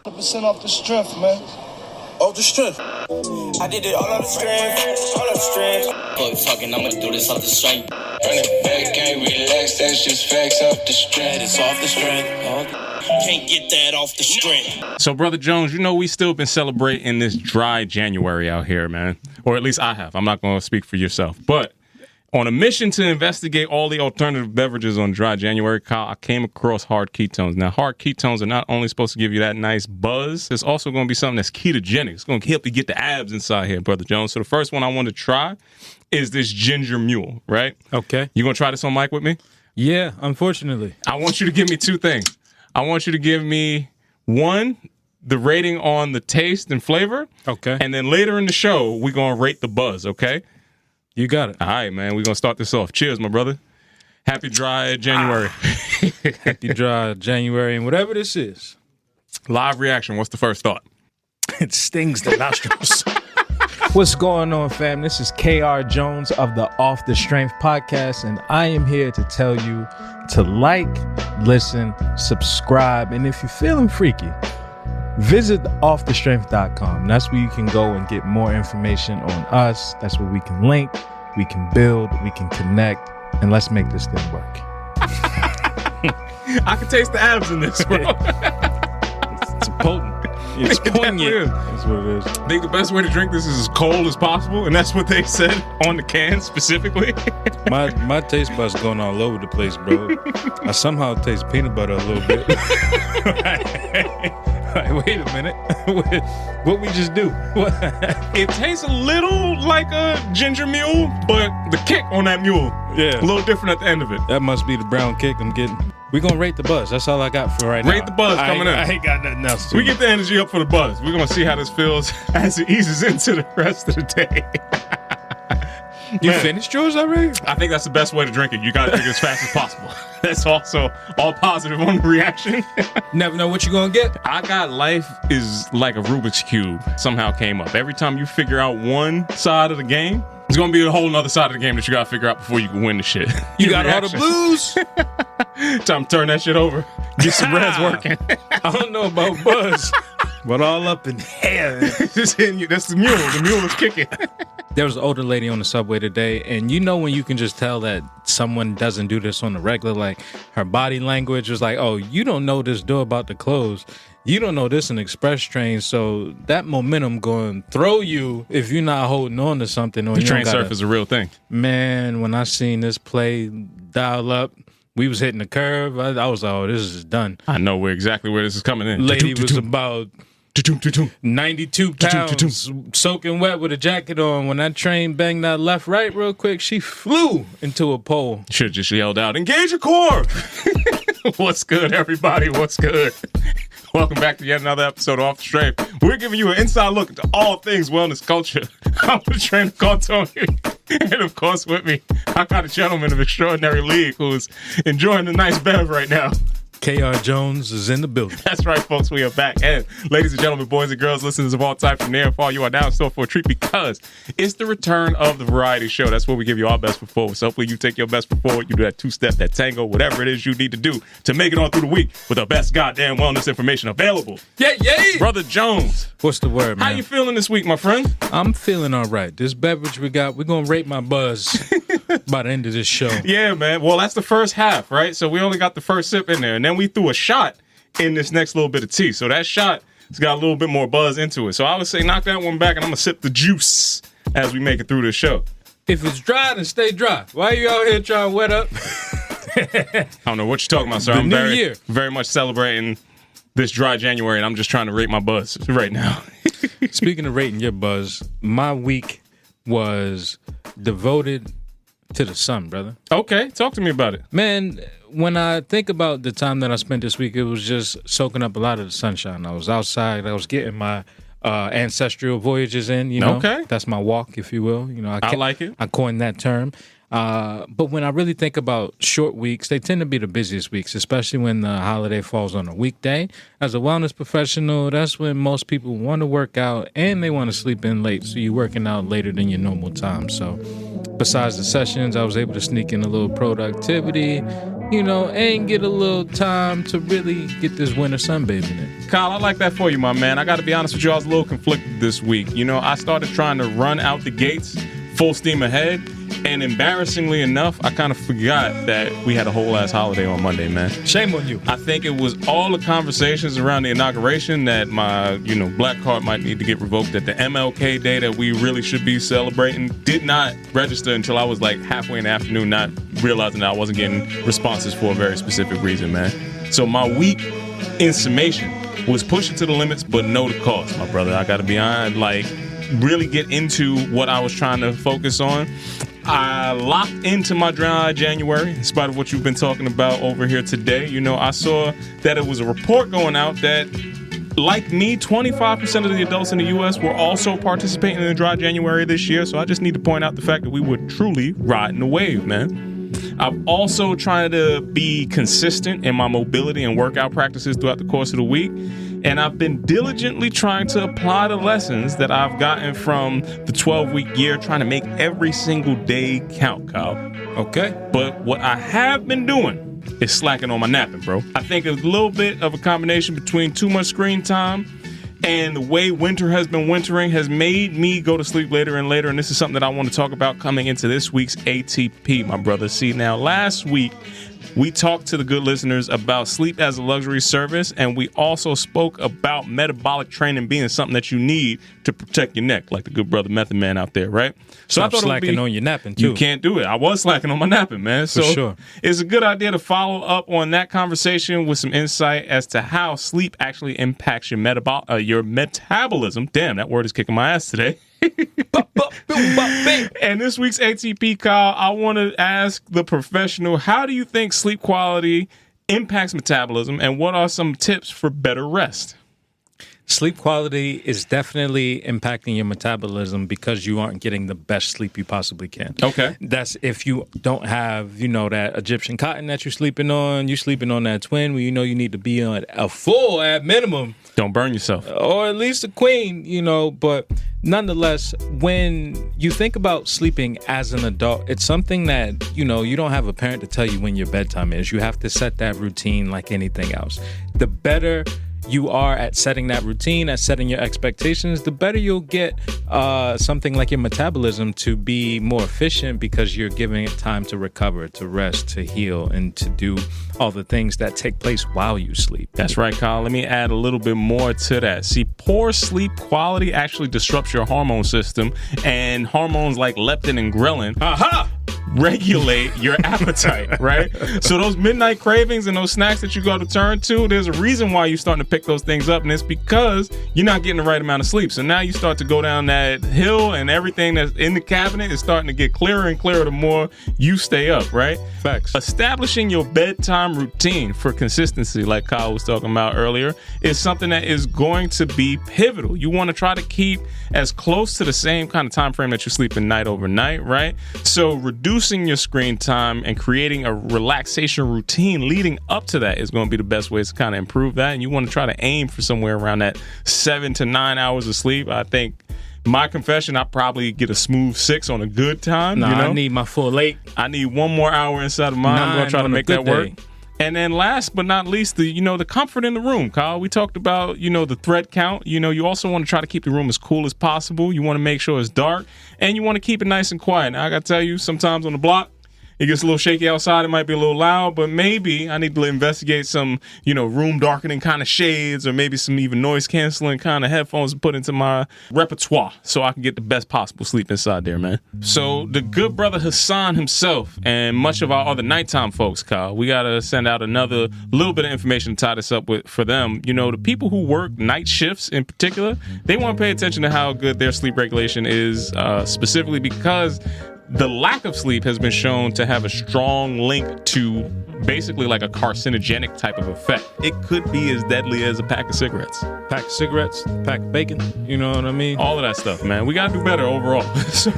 100% off the strength, man. Off the strength. I did it all on the strength, all on the strength. Fuck talking, I'ma do this off the strength. Run it back, can't relax, that's just facts off the strength. It's off the strength. Can't get that off the strength. So, Brother Jones, you know we still been celebrating this dry January out here, man. Or at least I have. I'm not going to speak for yourself. But on a mission to investigate all the alternative beverages on dry January, Kyle, I came across Hard Ketones. Now, Hard Ketones are not only supposed to give you that nice buzz, it's also going to be something that's ketogenic. It's going to help you get the abs inside here, Brother Jones. So the first one I want to try is this ginger mule, right? Okay. You going to try this on mic with me? Yeah, unfortunately. I want you to give me two things. I want you to give me, one, the rating on the taste and flavor. Okay. And then later in the show, we're going to rate the buzz, okay? You got it. All right, man. We're going to start this off. Cheers, my brother. Happy dry January. Happy dry January and whatever this is. Live reaction. What's the first thought? It stings the nostrils. What's going on, fam? This is KR Jones of the Off the Strength podcast, and I am here to tell you to like, listen, subscribe, and if you're feeling freaky, visit offthestrength.com. That's where you can go and get more information on us. That's where we can link, we can build, we can connect, and let's make this thing work. I can taste the abs in this, bro. It's potent. It's poignant. That's what it is. I think the best way to drink this is as cold as possible, and that's what they said on the can specifically. My taste buds going all over the place, bro. I somehow taste peanut butter a little bit. Wait a minute. What we just do? It tastes a little like a ginger mule, but the kick on that mule, yeah, a little different at the end of it. That must be the brown kick I'm getting. We're going to rate the buzz. That's all I got for right now. Rate the buzz coming in. I ain't got nothing else to. We get the energy up for the buzz. We're going to see how this feels as it eases into the rest of the day. You finished yours already? I think that's the best way to drink it. You got to drink it as fast as possible. That's also all positive on the reaction. Never know what you're going to get. I got life is like a Rubik's Cube somehow came up. Every time you figure out one side of the game, there's going to be a whole other side of the game that you got to figure out before you can win the shit. You got all the blues? Time to turn that shit over. Get some reds working. I don't know about buzz, but all up in here. Just hitting you. That's the mule. The mule is kicking. There was an older lady on the subway today, and you know when you can just tell that someone doesn't do this on the regular, like her body language was like, oh, you don't know this door about to close. You don't know this an express train, so that momentum going to throw you if you're not holding on to something. Or the train surf is a real thing. Man, when I seen this play dial up, we was hitting the curve. I was like, oh, this is done. I know exactly where this is coming in. Lady was about 92 pounds, soaking wet with a jacket on. When that train banged that left, right real quick, she flew into a pole. Should have just yelled out, engage your core. What's good, everybody? What's good? Welcome back to yet another episode of Off the Strength. We're giving you an inside look into all things wellness culture. I'm the trainer called Tony. And of course with me, I got a gentleman of extraordinary league who's enjoying a nice bev right now. KR Jones is in the building. That's right, folks. We are back. And ladies and gentlemen, boys and girls, listeners of all types from near and far, you are now in store for a treat because it's the return of the variety show. That's where we give you our best foot forward. So hopefully you take your best foot forward. You do that two-step, that tango, whatever it is you need to do to make it on through the week with the best goddamn wellness information available. Yeah. Brother Jones. What's the word, man? How you feeling this week, my friend? I'm feeling all right. This beverage we got, we're going to rate my buzz by the end of this show. Yeah, man. Well, that's the first half, right? So we only got the first sip in there. And then we threw a shot in this next little bit of tea. So that shot has got a little bit more buzz into it. So I would say knock that one back and I'm going to sip the juice as we make it through this show. If it's dry, then stay dry. Why are you out here trying to wet up? I don't know what you're talking about, sir. I'm very much celebrating this dry January, and I'm just trying to rate my buzz right now. Speaking of rating your buzz, my week was devoted to the sun, brother. Okay, talk to me about it. Man, when I think about the time that I spent this week, it was just soaking up a lot of the sunshine. I was outside. I was getting my ancestral voyages in, you know. Okay. That's my walk, if you will. You know, I like it. I coined that term. But when I really think about short weeks, they tend to be the busiest weeks, especially when the holiday falls on a weekday. As a wellness professional, that's when most people want to work out and they want to sleep in late. So you're working out later than your normal time. So besides the sessions, I was able to sneak in a little productivity, and get a little time to really get this winter sunbathing in. Kyle, I like that for you, my man. I got to be honest with you, I was a little conflicted this week. I started trying to run out the gates full steam ahead, and embarrassingly enough, I kind of forgot that we had a whole ass holiday on Monday, man. Shame on you. I think it was all the conversations around the inauguration that my, black card might need to get revoked, that the MLK Day that we really should be celebrating did not register until I was like halfway in the afternoon, not realizing that I wasn't getting responses for a very specific reason, man. So my week in summation was push it to the limits, but know the cost, my brother. I got to be honest, really get into what I was trying to focus on. I locked into my dry January, in spite of what you've been talking about over here today. I saw that it was a report going out that, like me, 25% of the adults in the U.S. were also participating in the dry January this year. So I just need to point out the fact that we were truly riding the wave, man. I've also tried to be consistent in my mobility and workout practices throughout the course of the week. And I've been diligently trying to apply the lessons that I've gotten from the 12-week year, trying to make every single day count, Kyle. Okay. But what I have been doing is slacking on my napping, bro. I think a little bit of a combination between too much screen time and the way winter has been wintering has made me go to sleep later and later. And this is something that I want to talk about coming into this week's ATP, my brother. See, now last week, we talked to the good listeners about sleep as a luxury service, and we also spoke about metabolic training being something that you need to protect your neck, like the good brother Method Man out there, right? So Stop slacking on your napping, too. You can't do it. I was slacking on my napping, man. So for sure. It's a good idea to follow up on that conversation with some insight as to how sleep actually impacts your metabolism. Damn, that word is kicking my ass today. And this week's ATP, Kyle, I want to ask the professional, how do you think sleep quality impacts metabolism, and what are some tips for better rest? Sleep quality is definitely impacting your metabolism because you aren't getting the best sleep you possibly can. Okay. That's if you don't have, that Egyptian cotton that you're sleeping on that twin where you need to be on a full at minimum. Don't burn yourself. Or at least a queen, but nonetheless, when you think about sleeping as an adult, it's something that, you don't have a parent to tell you when your bedtime is. You have to set that routine like anything else. The better you are at setting that routine, at setting your expectations, the better you'll get something like your metabolism to be more efficient because you're giving it time to recover, to rest, to heal, and to do all the things that take place while you sleep. That's right, Kyle. Let me add a little bit more to that. See, poor sleep quality actually disrupts your hormone system, and hormones like leptin and ghrelin regulate your appetite, right? So those midnight cravings and those snacks that you go to turn to, there's a reason why you're starting to pick those things up, and it's because you're not getting the right amount of sleep. So now you start to go down that hill, and everything that's in the cabinet is starting to get clearer and clearer the more you stay up, right? Facts. Establishing your bedtime routine for consistency, like Kyle was talking about earlier, is something that is going to be pivotal. You want to try to keep as close to the same kind of time frame that you're sleeping night over night, right? So reducing your screen time and creating a relaxation routine leading up to that is going to be the best ways to kind of improve that. And you want to try to aim for somewhere around that 7 to 9 hours of sleep. I think my confession, I probably get a smooth 6 on a good time. I need my full 8. I need 1 more hour inside of mine. I'm going to try to make that work. And then last but not least, the comfort in the room, Kyle. We talked about, the thread count. You also want to try to keep the room as cool as possible. You want to make sure it's dark, and you want to keep it nice and quiet. Now, I got to tell you, sometimes on the block, it gets a little shaky outside. It might be a little loud, but maybe I need to investigate some, room darkening kind of shades, or maybe some even noise canceling kind of headphones to put into my repertoire so I can get the best possible sleep inside there, man. So the good brother Hassan himself and much of our other nighttime folks, Kyle, we got to send out another little bit of information to tie this up with for them. The people who work night shifts in particular, they want to pay attention to how good their sleep regulation is, specifically because the lack of sleep has been shown to have a strong link to basically like a carcinogenic type of effect. It could be as deadly as a pack of cigarettes. Pack of cigarettes, pack of bacon, you know what I mean? All of that stuff, man. We got to do better overall. So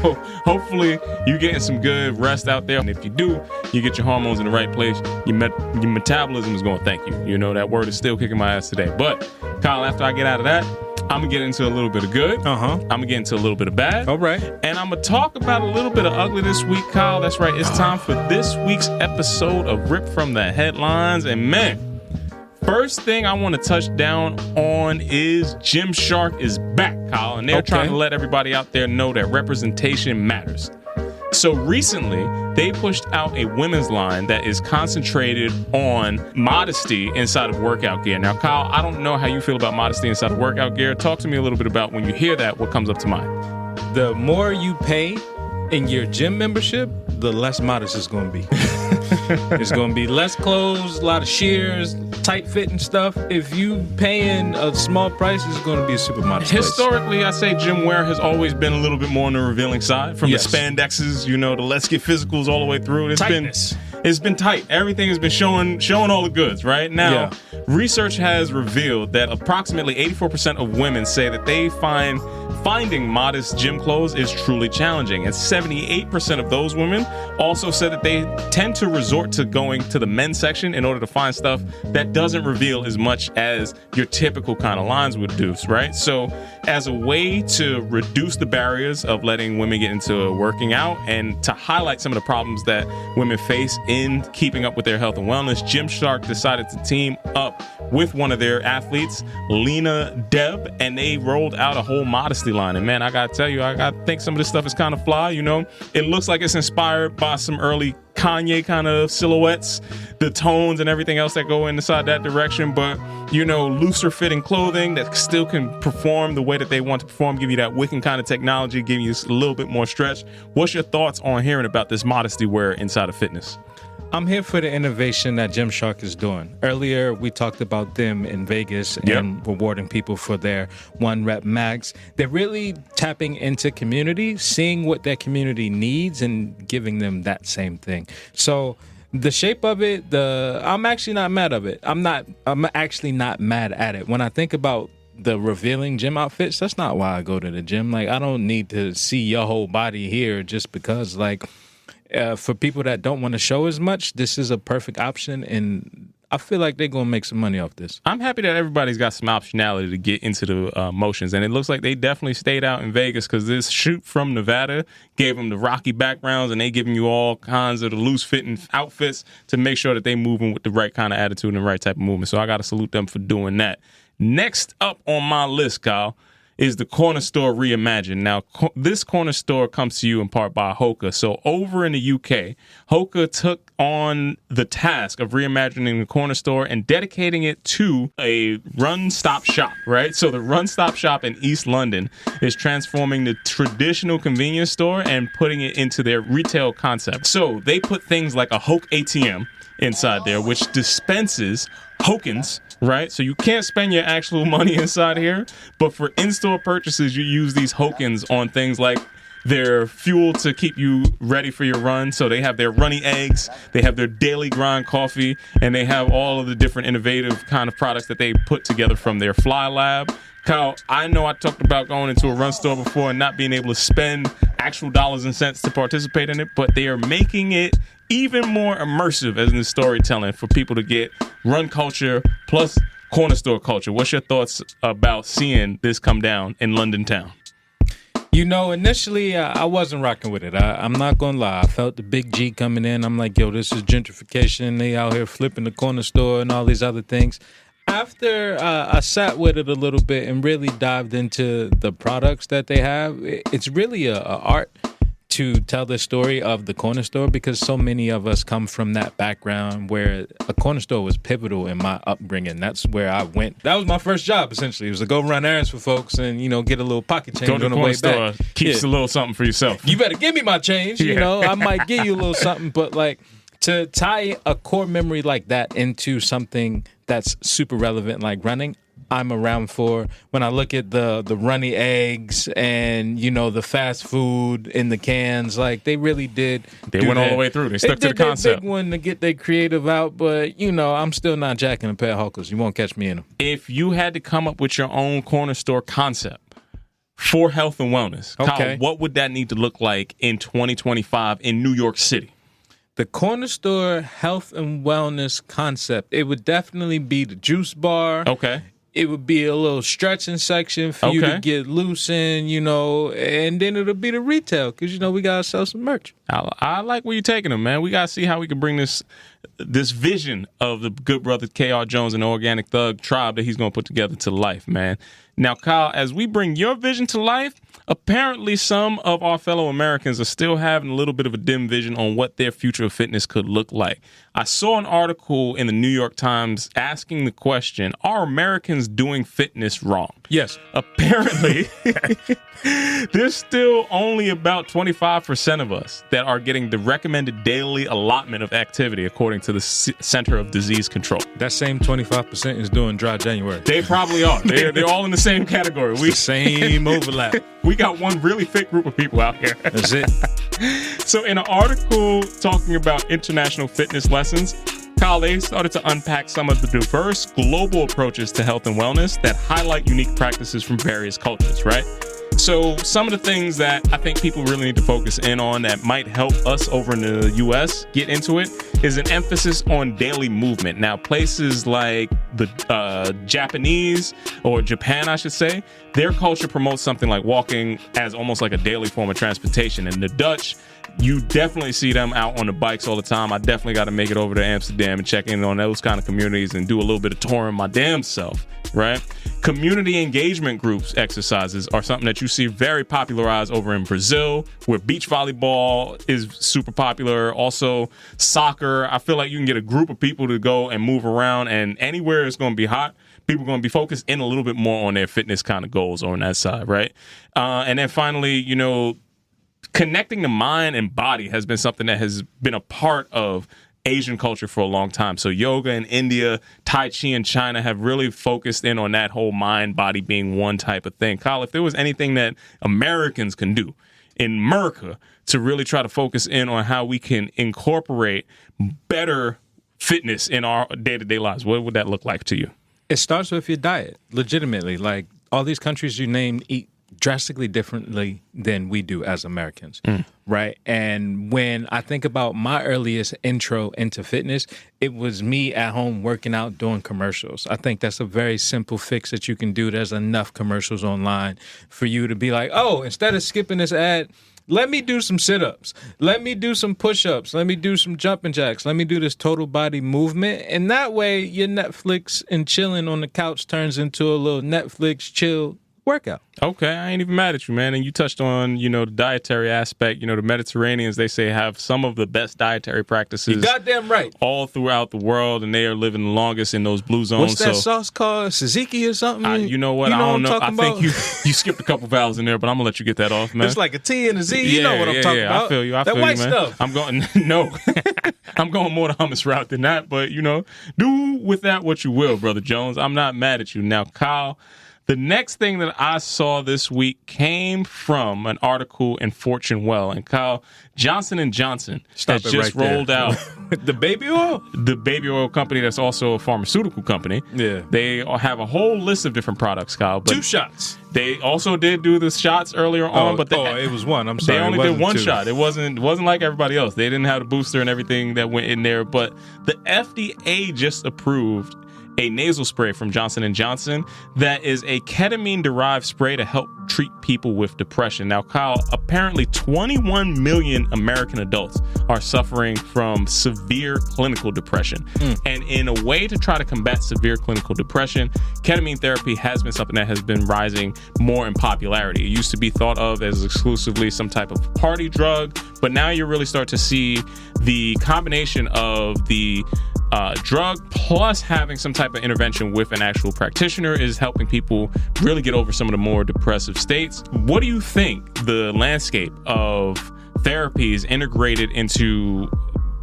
hopefully you're getting some good rest out there. And if you do, you get your hormones in the right place. Your metabolism is going to thank you. That word is still kicking my ass today. But Kyle, after I get out of that, I'm going to get into a little bit of good. I'm going to get into a little bit of bad. All right. And I'm going to talk about a little bit of ugly this week, Kyle. That's right. It's time for this week's episode of Rip from the Headlines. And man, first thing I want to touch down on is Gymshark is back, Kyle. And they're trying to let everybody out there know that representation matters. So recently, they pushed out a women's line that is concentrated on modesty inside of workout gear. Now, Kyle, I don't know how you feel about modesty inside of workout gear. Talk to me a little bit about when you hear that, what comes up to mind. The more you pay in your gym membership, the less modest it's going to be. It's going to be less clothes, a lot of shears, tight fitting stuff. If you paying a small price, it's going to be a super modest place. Historically, I say gym wear has always been a little bit more on the revealing side. From the spandexes, the let's get physicals all the way through. It's been tight. Everything has been showing all the goods, right? Now, research has revealed that approximately 84% of women say that they finding modest gym clothes is truly challenging. And 78% of those women also said that they tend to resort to going to the men's section in order to find stuff that doesn't reveal as much as your typical kind of lines would do, right? So as a way to reduce the barriers of letting women get into working out and to highlight some of the problems that women face in keeping up with their health and wellness, Gymshark decided to team up with one of their athletes, Lena Deb, and they rolled out a whole modesty line. And man, I gotta tell you, I think some of this stuff is kind of fly. It looks like it's inspired by some early Kanye kind of silhouettes, the tones and everything else that go inside that direction, but looser fitting clothing that still can perform the way that they want to perform, give you that wicking kind of technology, give you a little bit more stretch. What's your thoughts on hearing about this modesty wear inside of fitness? I'm here for the innovation that Gymshark is doing. Earlier, we talked about them in Vegas and rewarding people for their 1 rep max. They're really tapping into community, seeing what that community needs and giving them that same thing. So the shape of it, I'm actually not mad of it. I'm actually not mad at it. When I think about the revealing gym outfits, that's not why I go to the gym. Like, I don't need to see your whole body here just because, for people that don't want to show as much, this is a perfect option, and I feel like they're going to make some money off this. I'm happy that everybody's got some optionality to get into the motions, and it looks like they definitely stayed out in Vegas because this shoot from Nevada gave them the rocky backgrounds, and they giving you all kinds of the loose-fitting outfits to make sure that they moving with the right kind of attitude and the right type of movement. So I got to salute them for doing that. Next up on my list, Kyle, is the Corner Store Reimagined. Now, this Corner Store comes to you in part by Hoka. So over in the UK, Hoka took on the task of reimagining the Corner Store and dedicating it to a run-stop shop, right? So the run-stop shop in East London is transforming the traditional convenience store and putting it into their retail concept. So they put things like a Hoke ATM inside there, which dispenses Hokens, right? So you can't spend your actual money inside here, but for in-store purchases, you use these Hokens on things like their fuel to keep you ready for your run. So they have their runny eggs, they have their daily grind coffee, and they have all of the different innovative kind of products that they put together from their Fly Lab. Kyle, I know I talked about going into a run store before and not being able to spend actual dollars and cents to participate in it, but they are making it even more immersive as in the storytelling for people to get run culture plus corner store culture. What's your thoughts about seeing this come down in London town? Initially, I wasn't rocking with it. I'm not going to lie. I felt the big G coming in. I'm like, yo, this is gentrification. They out here flipping the corner store and all these other things. After I sat with it a little bit and really dived into the products that they have, it's really a art to tell the story of the corner store because so many of us come from that background where a corner store was pivotal in my upbringing. That's where I went. That was my first job, essentially. It was to go run errands for folks and, get a little pocket change on the way back. Keeps a little something for yourself. You better give me my change, I might give you a little something, but to tie a core memory like that into something that's super relevant like running, I'm around for. When I look at the runny eggs and, the fast food in the cans, they really did. They went all the way through. They stuck to the concept. Big one to get their creative out, but, I'm still not jacking a pair of Hawkers. You won't catch me in them. If you had to come up with your own corner store concept for health and wellness, Kyle, what would that need to look like in 2025 in New York City? The corner store health and wellness concept, it would definitely be the juice bar. Okay. it would be a little stretching section for you to get loose in, and then it'll be the retail because, we got to sell some merch. I like where you're taking them, man. We got to see how we can bring this vision of the good brother K.R. Jones and the Organic Thug tribe that he's going to put together to life, man. Now, Kyle, as we bring your vision to life, apparently some of our fellow Americans are still having a little bit of a dim vision on what their future of fitness could look like. I saw an article in the New York Times asking the question, are Americans doing fitness wrong? Yes. Apparently, there's still only about 25% of us that are getting the recommended daily allotment of activity, according to the Center of Disease Control. That same 25% is doing Dry January. They probably are. They're all in the same category. The same overlap. We got one really fit group of people out here. That's it. So in an article talking about international fitness lessons, Kyle, they started to unpack some of the diverse global approaches to health and wellness that highlight unique practices from various cultures, right? So some of the things that I think people really need to focus in on that might help us over in the U.S. get into it is an emphasis on daily movement. Now, places like the Japanese, or Japan, I should say, their culture promotes something like walking as almost like a daily form of transportation. And the Dutch, you definitely see them out on the bikes all the time. I definitely got to make it over to Amsterdam and check in on those kind of communities and do a little bit of touring my damn self, right? Community engagement groups exercises are something that you see very popularized over in Brazil, where beach volleyball is super popular. Also, soccer. I feel like you can get a group of people to go and move around, and anywhere it's going to be hot, people are going to be focused in a little bit more on their fitness kind of goals on that side, right? And then finally, connecting the mind and body has been something that has been a part of Asian culture for a long time. So yoga in India, Tai Chi in China have really focused in on that whole mind body being one type of thing. Kyle, if there was anything that Americans can do in America to really try to focus in on how we can incorporate better fitness in our day-to-day lives, what would that look like to you? It starts with your diet, legitimately. Like all these countries you named eat drastically differently than we do as Americans, right? And when I think about my earliest intro into fitness, it was me at home working out, doing commercials. I think that's a very simple fix that you can do. There's enough commercials online for you to be like, oh, instead of skipping this ad, let me do some sit-ups. Let me do some push-ups. Let me do some jumping jacks. Let me do this total body movement. And that way, your Netflix and chilling on the couch turns into a little Netflix chill workout. Okay, I ain't even mad at you, man. And you touched on, the dietary aspect. The Mediterraneans, they say, have some of the best dietary practices. You goddamn right. All throughout the world, and they are living the longest in those blue zones. What's that sauce called? Tzatziki or something? You know what? I don't know. I think you skipped a couple vowels in there, but I'm going to let you get that off, man. It's like a T and a Z. You know what I'm talking about. I feel you. That white man. stuff. I'm going, no. I'm going more the hummus route than that, but, do with that what you will, Brother Jones. I'm not mad at you. Now, Kyle, the next thing that I saw this week came from an article in Fortune Well. And Kyle, Johnson & Johnson has just rolled out the baby oil? The baby oil company that's also a pharmaceutical company. Yeah. They have a whole list of different products, Kyle. But 2 shots. They also did do the shots earlier on, but it was one. I'm sorry. They only did one shot. It wasn't like everybody else. They didn't have the booster and everything that went in there. But the FDA just approved a nasal spray from Johnson & Johnson that is a ketamine-derived spray to help treat people with depression. Now, Kyle, apparently 21 million American adults are suffering from severe clinical depression. And in a way to try to combat severe clinical depression, ketamine therapy has been something that has been rising more in popularity. It used to be thought of as exclusively some type of party drug, but now you really start to see the combination of the drug plus having some type of intervention with an actual practitioner is helping people really get over some of the more depressive states. What do you think the landscape of therapies integrated into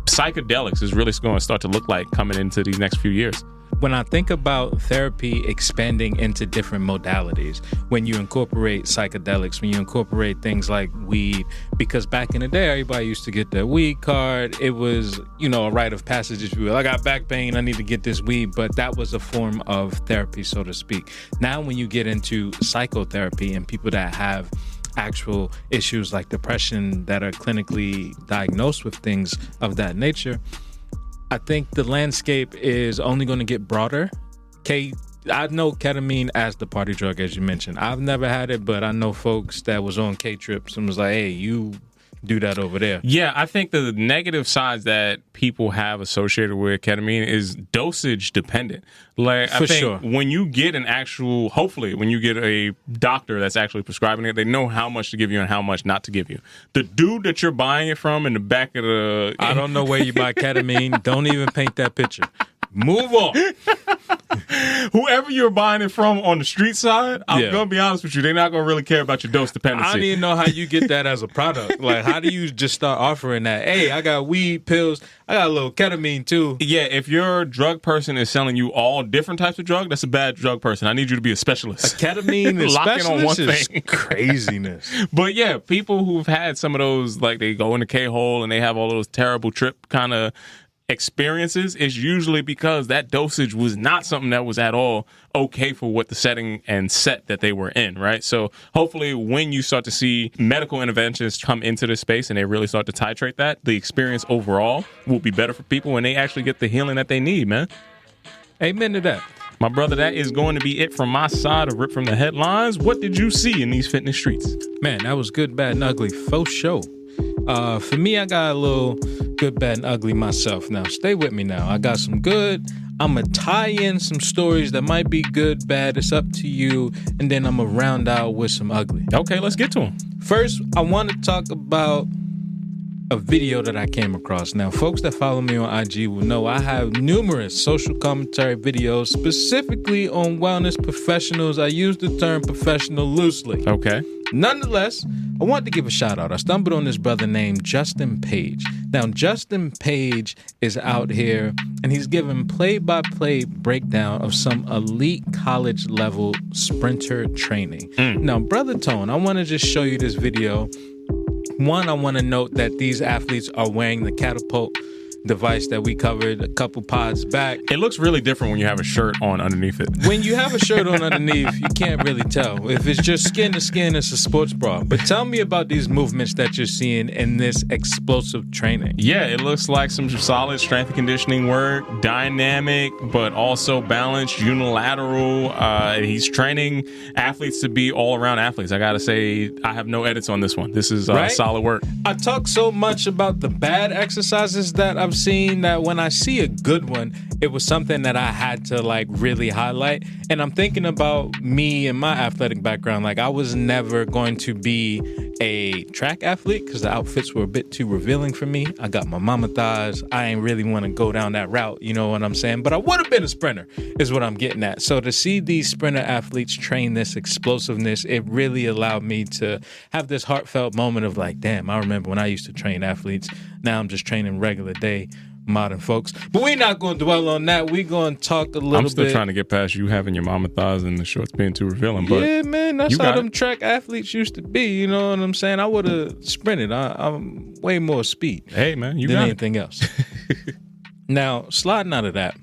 psychedelics is really going to start to look like coming into these next few years? When I think about therapy expanding into different modalities, when you incorporate psychedelics, when you incorporate things like weed, because back in the day, everybody used to get their weed card. It was, a rite of passage, if you will. I got back pain, I need to get this weed, but that was a form of therapy, so to speak. Now, when you get into psychotherapy and people that have actual issues like depression that are clinically diagnosed with things of that nature, I think the landscape is only going to get broader. I know ketamine as the party drug, as you mentioned. I've never had it, but I know folks that was on K-trips and was like, hey, you do that over there. Yeah, I think the negative sides that people have associated with ketamine is dosage dependent. Like, I think when you get hopefully when you get a doctor that's actually prescribing it, they know how much to give you and how much not to give you. The dude that you're buying it from in the back of the... I don't know where you buy ketamine. Don't even paint that picture. Move on. Whoever you're buying it from on the street side, I'm going to be honest with you, they're not going to really care about your dose dependency. I don't even know how you get that as a product. Like, how do you just start offering that? Hey, I got weed, pills, I got a little ketamine too. Yeah, if your drug person is selling you all different types of drug, that's a bad drug person. I need you to be a specialist. A ketamine specialist on one is thing. Craziness. But yeah, people who've had some of those, like they go in the K-hole and they have all those terrible trip kind of experiences, is usually because that dosage was not something that was at all okay for what the setting and set that they were in, right? So hopefully when you start to see medical interventions come into this space and they really start to titrate that, the experience overall will be better for people and they actually get the healing that they need, man. Amen to that. My brother, that is going to be it from my side of Rip from the Headlines. What did you see in these fitness streets? Man, that was good, bad, and ugly. Faux show. For me, I got a little good, bad, and ugly myself. Now, stay with me now. I got some good. I'm going to tie in some stories that might be good, bad. It's up to you. And then I'm going to round out with some ugly. Okay, let's get to them. First, I want to talk about a video that I came across. Now, folks that follow me on IG will know I have numerous social commentary videos specifically on wellness professionals. I use the term professional loosely. Okay. Nonetheless, I want to give a shout out. I stumbled on this brother named Justin Page. Now, Justin Page is out here and he's giving play-by-play breakdown of some elite college level sprinter training. Now, Brother Tone, I want to just show you this video. One, I want to note that these athletes are wearing the catapult device that we covered a couple pods back. It looks really different when you have a shirt on underneath it. When you have a shirt on underneath, you can't really tell. If it's just skin to skin, it's a sports bra. But tell me about these movements that you're seeing in this explosive training. Yeah, it looks like some solid strength and conditioning work, dynamic, but also balanced, unilateral. He's training athletes to be all-around athletes. I got to say, I have no edits on this one. This is solid work. I talk so much about the bad exercises that I've seen that when I see a good one, it was something that I had to like really highlight. And I'm thinking about me and my athletic background. Like I was never going to be a track athlete because the outfits were a bit too revealing for me. I got my mama thighs. I ain't really want to go down that route. You know what I'm saying? But I would have been a sprinter is what I'm getting at. So to see these sprinter athletes train this explosiveness, it really allowed me to have this heartfelt moment of like, damn, I remember when I used to train athletes. Now I'm just training regular day modern folks. But we're not going to dwell on that. We're going to talk a little bit. I'm still trying to get past you having your mama thighs and the shorts being too revealing. But yeah, man, that's how them track athletes used to be. You know what I'm saying? I would have sprinted. I'm way more speed. Hey, man, you than got anything else. Now, sliding out of that,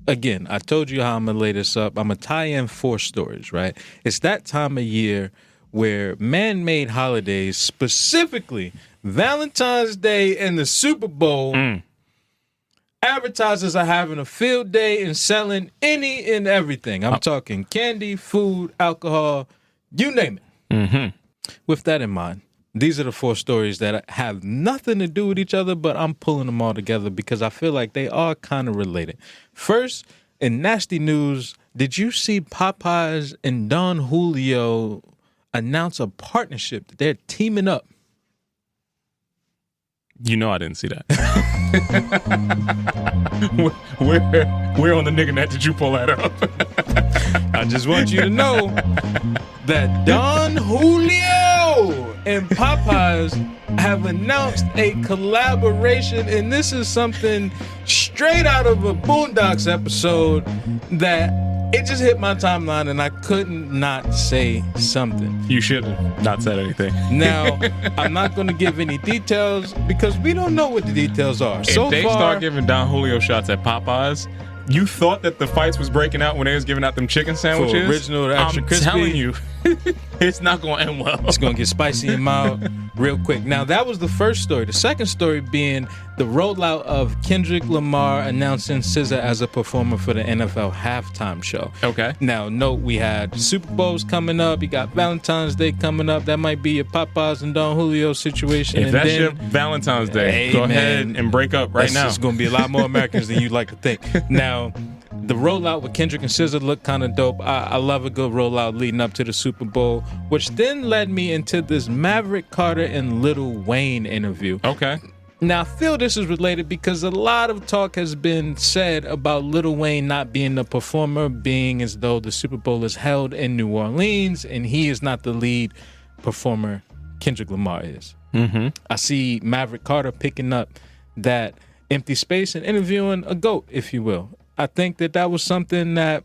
again, I told you how I'm going to lay this up. I'm going to tie in 4 stories, right? It's that time of year where man-made holidays, specifically Valentine's Day and the Super Bowl, advertisers are having a field day and selling any and everything. I'm talking candy, food, alcohol, you name it. Mm-hmm. With that in mind, these are the 4 stories that have nothing to do with each other, but I'm pulling them all together because I feel like they are kind of related. First, in nasty news, did you see Popeyes and Don Julio announce a partnership that they're teaming up? You know I didn't see that. Where on the nigga net did you pull that up? I just want you to know that Don Julio and Popeyes have announced a collaboration, and this is something straight out of a Boondocks episode that it just hit my timeline and I couldn't not say something. You should have not said anything. Now, I'm not going to give any details because we don't know what the details are. If they start giving Don Julio shots at Popeyes, you thought that the fights was breaking out when they was giving out them chicken sandwiches? For original, extra crispy. I'm telling you. It's not going to end well. It's going to get spicy and mild real quick. Now, that was the first story. The second story being the rollout of Kendrick Lamar announcing SZA as a performer for the NFL halftime show. Okay. Now, note we had Super Bowls coming up. You got Valentine's Day coming up. That might be your Papas and Don Julio situation. If and that's then, your Valentine's Day, hey, go man, ahead and break up right now. It's going to be a lot more Americans than you'd like to think. Now, the rollout with Kendrick and SZA looked kind of dope. I love a good rollout leading up to the Super Bowl, which then led me into this Maverick Carter and Lil Wayne interview. Okay. Now, I feel this is related because a lot of talk has been said about Lil Wayne not being the performer, being as though the Super Bowl is held in New Orleans and he is not the lead performer. Kendrick Lamar is. Mm-hmm. I see Maverick Carter picking up that empty space and interviewing a GOAT, if you will. I think that was something that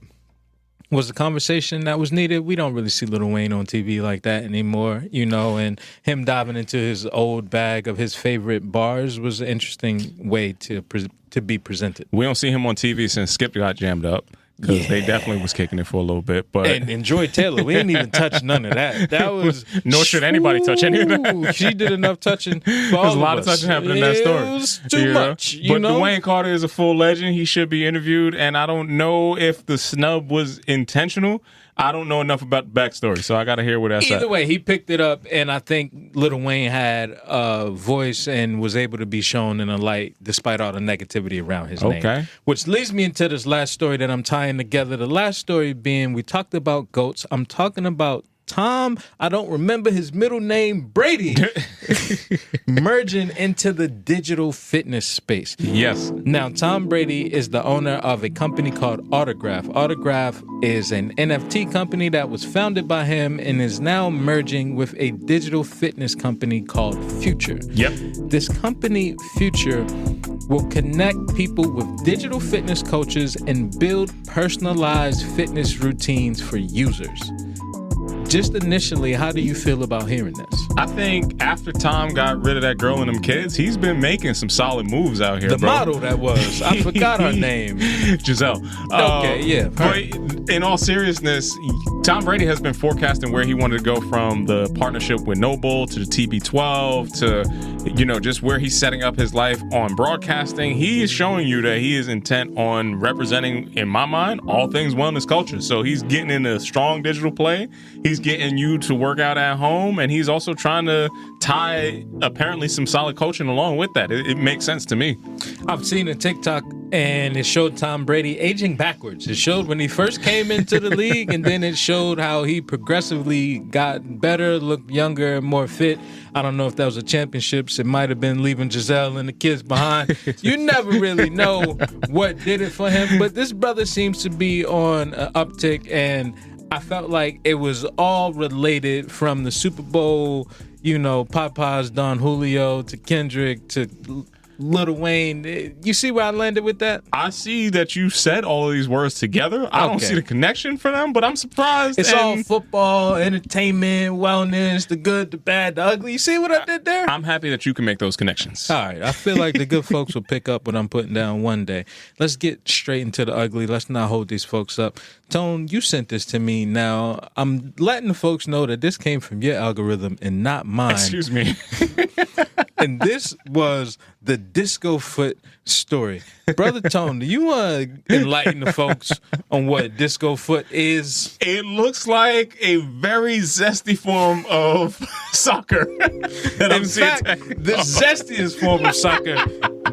was a conversation that was needed. We don't really see Lil Wayne on TV like that anymore, and him diving into his old bag of his favorite bars was an interesting way to be presented. We don't see him on TV since Skip got jammed up. Because they definitely was kicking it for a little bit. But and Joy Taylor, we didn't even touch none of that. That was nor should anybody touch any of that. She did enough touching for all There's a lot of of touching happening in that story. It was too much. But Dwayne Carter is a full legend. He should be interviewed. And I don't know if the snub was intentional. I don't know enough about the backstory, so I got to hear what that's Either way, he picked it up, and I think Lil Wayne had a voice and was able to be shown in a light despite all the negativity around his name. Which leads me into this last story that I'm tying together. The last story being, we talked about GOATs. I'm talking about Tom, I don't remember his middle name, Brady, merging into the digital fitness space. Yes. Now, Tom Brady is the owner of a company called Autograph. Autograph is an NFT company that was founded by him and is now merging with a digital fitness company called Future. Yep. This company, Future, will connect people with digital fitness coaches and build personalized fitness routines for users. Just initially, how do you feel about hearing this? I think after Tom got rid of that girl and them kids, he's been making some solid moves out here, the bro. model that was. I forgot her name. Giselle. Okay, yeah. But in all seriousness, Tom Brady has been forecasting where he wanted to go from the partnership with Noble to the TB12 to, just where he's setting up his life on broadcasting. He is showing you that he is intent on representing, in my mind, all things wellness culture. So he's getting into strong digital play. He's getting you to work out at home, and he's also trying to tie apparently some solid coaching along with that. It makes sense to me. I've seen a TikTok and it showed Tom Brady aging backwards. It showed when he first came into the league, and then it showed how he progressively got better, looked younger, more fit. I don't know if that was the championships. It might have been leaving Giselle and the kids behind. You never really know what did it for him, but this brother seems to be on an uptick, and I felt like it was all related from the Super Bowl, Papa's Don Julio to Kendrick to Lil Wayne. You see where I landed with that? I see that you said all of these words together. I don't see the connection for them, but I'm surprised. It's all football, entertainment, wellness, the good, the bad, the ugly. You see what I did there? I'm happy that you can make those connections. All right. I feel like the good folks will pick up what I'm putting down one day. Let's get straight into the ugly. Let's not hold these folks up. Tone, you sent this to me. Now, I'm letting the folks know that this came from your algorithm and not mine. Excuse me. And this was the disco foot story. Brother Tone, do you want to enlighten the folks on what disco foot is? It looks like a very zesty form of soccer. In fact, the zestiest form of soccer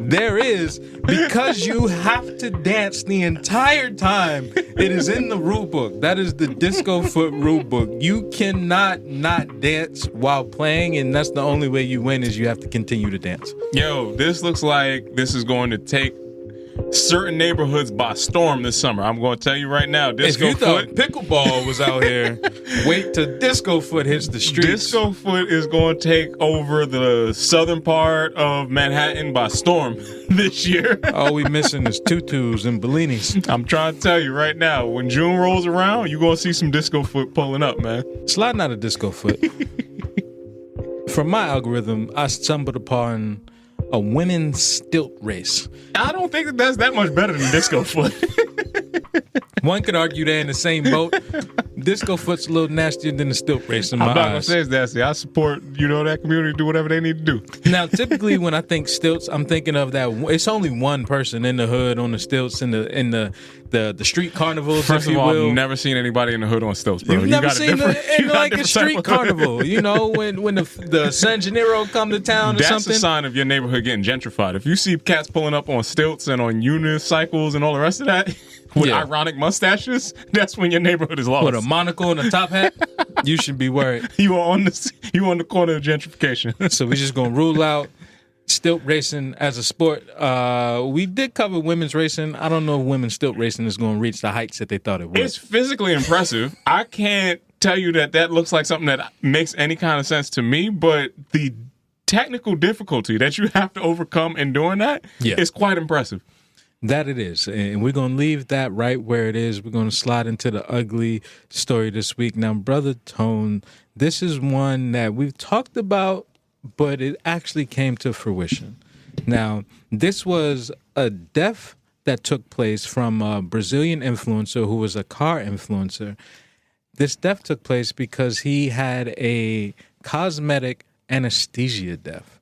there is, because you have to dance the entire time. It is in the rule book. That is the disco foot rule book. You cannot not dance while playing, and that's the only way you win is you have to continue to dance. Yo, this looks like this is going to take certain neighborhoods by storm this summer. I'm going to tell you right now, disco if you foot. Thought pickleball was out here, wait till disco foot hits the streets. Disco foot is going to take over the southern part of Manhattan by storm this year. All we missing is tutus and bellinis. I'm trying to tell you right now, when June rolls around, you're going to see some disco foot pulling up, man. Sliding out of disco foot. From my algorithm, I stumbled upon a women's stilt race. I don't think that's that much better than disco foot. One could argue they're in the same boat. Disco foot's a little nastier than the stilt race in my I'm not gonna eyes. say it's nasty. I support, that community, do whatever they need to do. Now, typically when I think stilts, I'm thinking of that. It's only one person in the hood on the stilts in the street carnivals. First if of you all, will. I've never seen anybody in the hood on stilts, bro. You've You never got seen different- you in got like a different street type of- carnival, when the San Gennaro come to town or That's something. a sign of your neighborhood getting gentrified. If you see cats pulling up on stilts and on unicycles and all the rest of that with Yeah. ironic mustaches, that's when your neighborhood is lost. With a monocle and a top hat, you should be worried. You are on the corner of gentrification. So we're just gonna rule out stilt racing as a sport. We did cover women's racing. I don't know if women's stilt racing is gonna reach the heights that they thought it would. It's physically impressive. I can't tell you that looks like something that makes any kind of sense to me, but the technical difficulty that you have to overcome in doing that is quite impressive. That it is. And we're going to leave that right where it is. We're going to slide into the ugly story this week. Now, Brother Tone, this is one that we've talked about, but it actually came to fruition. Now, this was a death that took place from a Brazilian influencer who was a car influencer. This death took place because he had a cosmetic anesthesia death.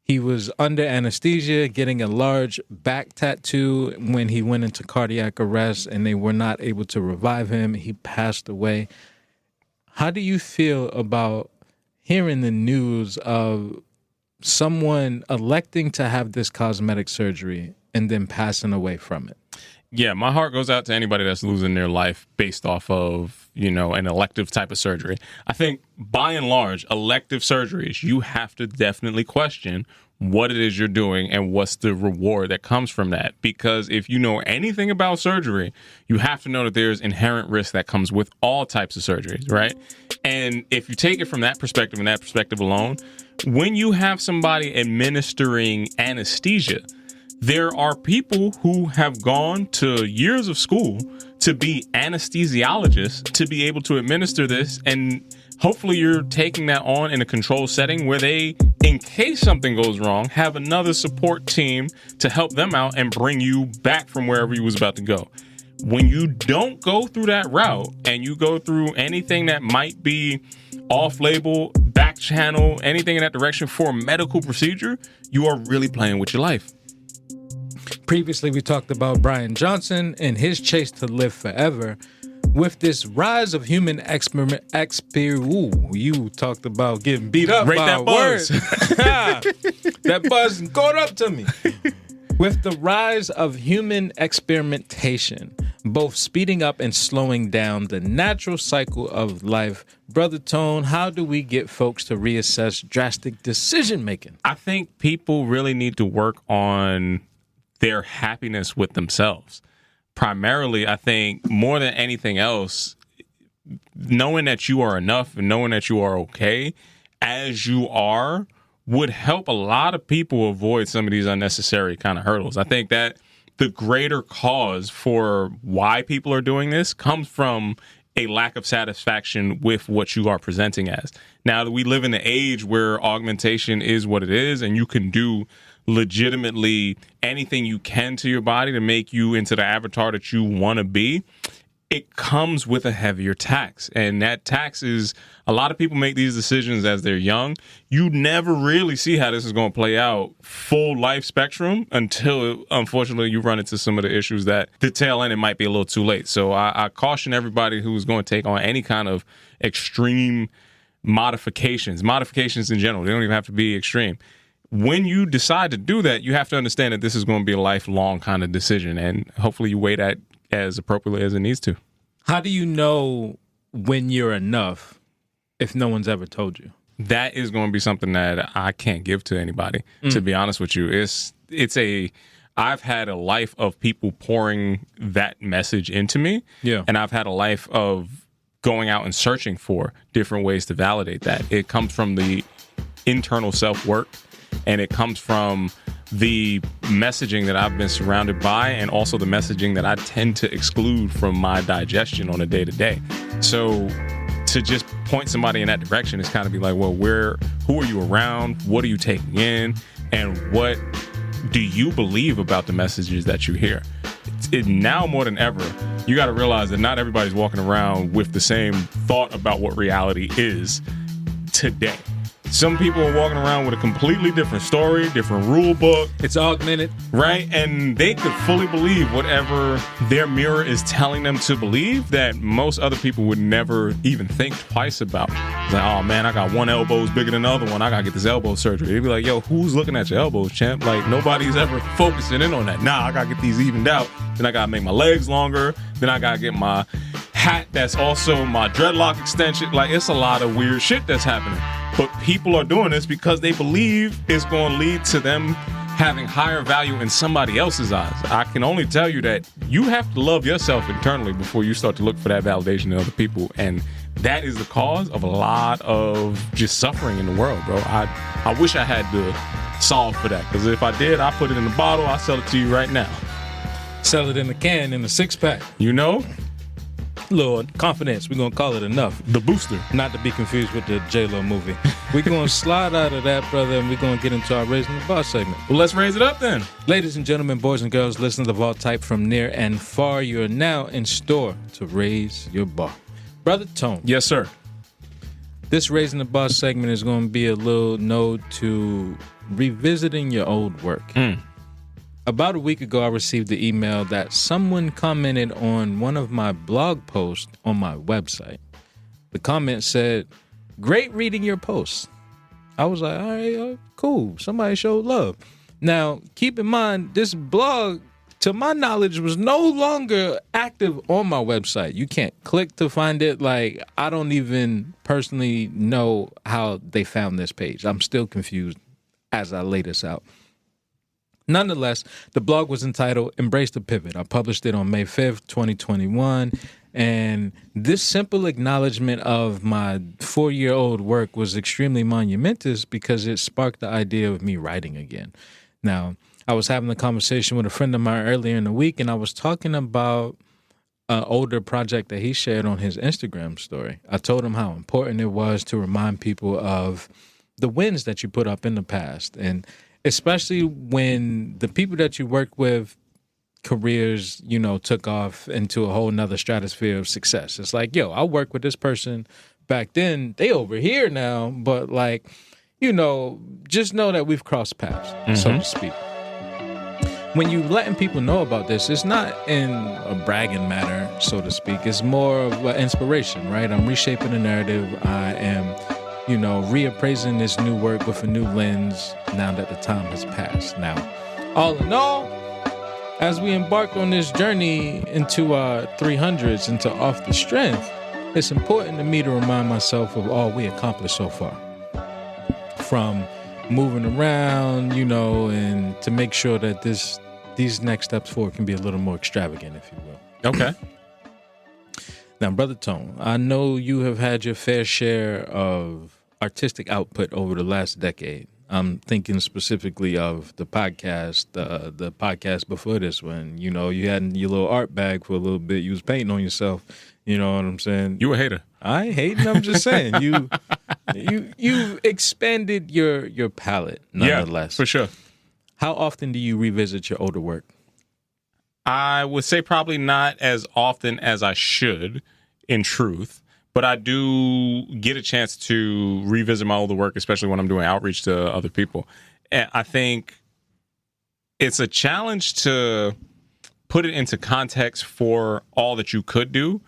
He was under anesthesia, getting a large back tattoo when he went into cardiac arrest, and they were not able to revive him. He passed away. How do you feel about hearing the news of someone electing to have this cosmetic surgery and then passing away from it? Yeah, my heart goes out to anybody that's losing their life based off of, an elective type of surgery. I think by and large, elective surgeries, you have to definitely question what it is you're doing and what's the reward that comes from that. Because if you know anything about surgery, you have to know that there's inherent risk that comes with all types of surgeries, right? And if you take it from that perspective and that perspective alone, when you have somebody administering anesthesia, there are people who have gone to years of school to be anesthesiologists to be able to administer this. And hopefully you're taking that on in a controlled setting where they, in case something goes wrong, have another support team to help them out and bring you back from wherever you was about to go. When you don't go through that route and you go through anything that might be off-label, back channel, anything in that direction for a medical procedure, you are really playing with your life. Previously, we talked about Brian Johnson and his chase to live forever. With this rise of human you talked about getting beat up Rate by that a buzz. word. That buzz caught up to me. With the rise of human experimentation, both speeding up and slowing down the natural cycle of life, Brother Tone, how do we get folks to reassess drastic decision making? I think people really need to work on their happiness with themselves. Primarily, I think more than anything else, knowing that you are enough and knowing that you are okay as you are would help a lot of people avoid some of these unnecessary kind of hurdles. I think that the greater cause for why people are doing this comes from a lack of satisfaction with what you are presenting as. Now, we live in an age where augmentation is what it is, and you can do legitimately anything you can to your body to make you into the avatar that you want to be. It comes with a heavier tax, and that tax is, a lot of people make these decisions as they're young. You never really see how this is going to play out full life spectrum until, unfortunately, you run into some of the issues that the tail end, it might be a little too late. So I caution everybody who's going to take on any kind of extreme modifications in general. They don't even have to be extreme. When you decide to do that, you have to understand that this is going to be a lifelong kind of decision, and hopefully you weigh that as appropriately as it needs to. How do you know when you're enough if no one's ever told you? That is going to be something that I can't give to anybody, to be honest with you. I've had a life of people pouring that message into me. Yeah. And I've had a life of going out and searching for different ways to validate that. It comes from the internal self-work, and it comes from the messaging that I've been surrounded by, and also the messaging that I tend to exclude from my digestion on a day-to-day. So to just point somebody in that direction is kind of be like, well, who are you around? What are you taking in? And what do you believe about the messages that you hear? Now more than ever, you got to realize that not everybody's walking around with the same thought about what reality is today. Some people are walking around with a completely different story, different rule book. It's augmented. Right? And they could fully believe whatever their mirror is telling them to believe that most other people would never even think twice about. It's like, oh man, I got one elbow's bigger than the other one. I got to get this elbow surgery. They'd be like, yo, who's looking at your elbows, champ? Like, nobody's ever focusing in on that. Nah, I got to get these evened out. Then I got to make my legs longer. Then I got to get my hat that's also my dreadlock extension. Like, it's a lot of weird shit that's happening. But people are doing this because they believe it's going to lead to them having higher value in somebody else's eyes. I can only tell you that you have to love yourself internally before you start to look for that validation in other people. And that is the cause of a lot of just suffering in the world, bro. I wish I had the solve for that. Because if I did, I put it in the bottle. I'll sell it to you right now. Sell it in a can, in a 6-pack. You know? Lord, confidence. We're going to call it enough. The booster. Not to be confused with the J-Lo movie. We're going to slide out of that, brother, and we're going to get into our Raising the Bar segment. Well, let's raise it up then. Ladies and gentlemen, boys and girls, listeners of all type from near and far, you are now in store to raise your bar. Brother Tone. Yes, sir. This Raising the Bar segment is going to be a little node to revisiting your old work. About a week ago, I received the email that someone commented on one of my blog posts on my website. The comment said, "Great reading your posts." I was like, all right, cool. Somebody showed love. Now, keep in mind, this blog, to my knowledge, was no longer active on my website. You can't click to find it. Like, I don't even personally know how they found this page. I'm still confused as I lay this out. Nonetheless, the blog was entitled Embrace the Pivot. I published it on May 5th, 2021. And this simple acknowledgement of my 4-year-old work was extremely monumentous because it sparked the idea of me writing again. Now, I was having a conversation with a friend of mine earlier in the week, and I was talking about an older project that he shared on his Instagram story. I told him how important it was to remind people of the wins that you put up in the past, and especially when the people that you work with, careers, took off into a whole nother stratosphere of success. It's like, yo, I worked with this person back then. They over here now, but just know that we've crossed paths, so to speak. When you letting people know about this, it's not in a bragging manner, so to speak. It's more of an inspiration, right? I'm reshaping the narrative. I am reappraising this new work with a new lens now that the time has passed. Now, all in all, as we embark on this journey into our 300s, into Off the Strength, it's important to me to remind myself of all we accomplished so far. From moving around, and to make sure that these next steps forward can be a little more extravagant, if you will. Okay. Now, Brother Tone, I know you have had your fair share of artistic output over the last decade. I'm thinking specifically of the podcast, the podcast before this one. You had your little art bag for a little bit. You was painting on yourself. You know what I'm saying? You a hater. I ain't hating. I'm just saying you expanded your palette nonetheless. Yeah, for sure. How often do you revisit your older work? I would say probably not as often as I should, in truth. But I do get a chance to revisit my older work, especially when I'm doing outreach to other people. And I think it's a challenge to put it into context for all that you could do,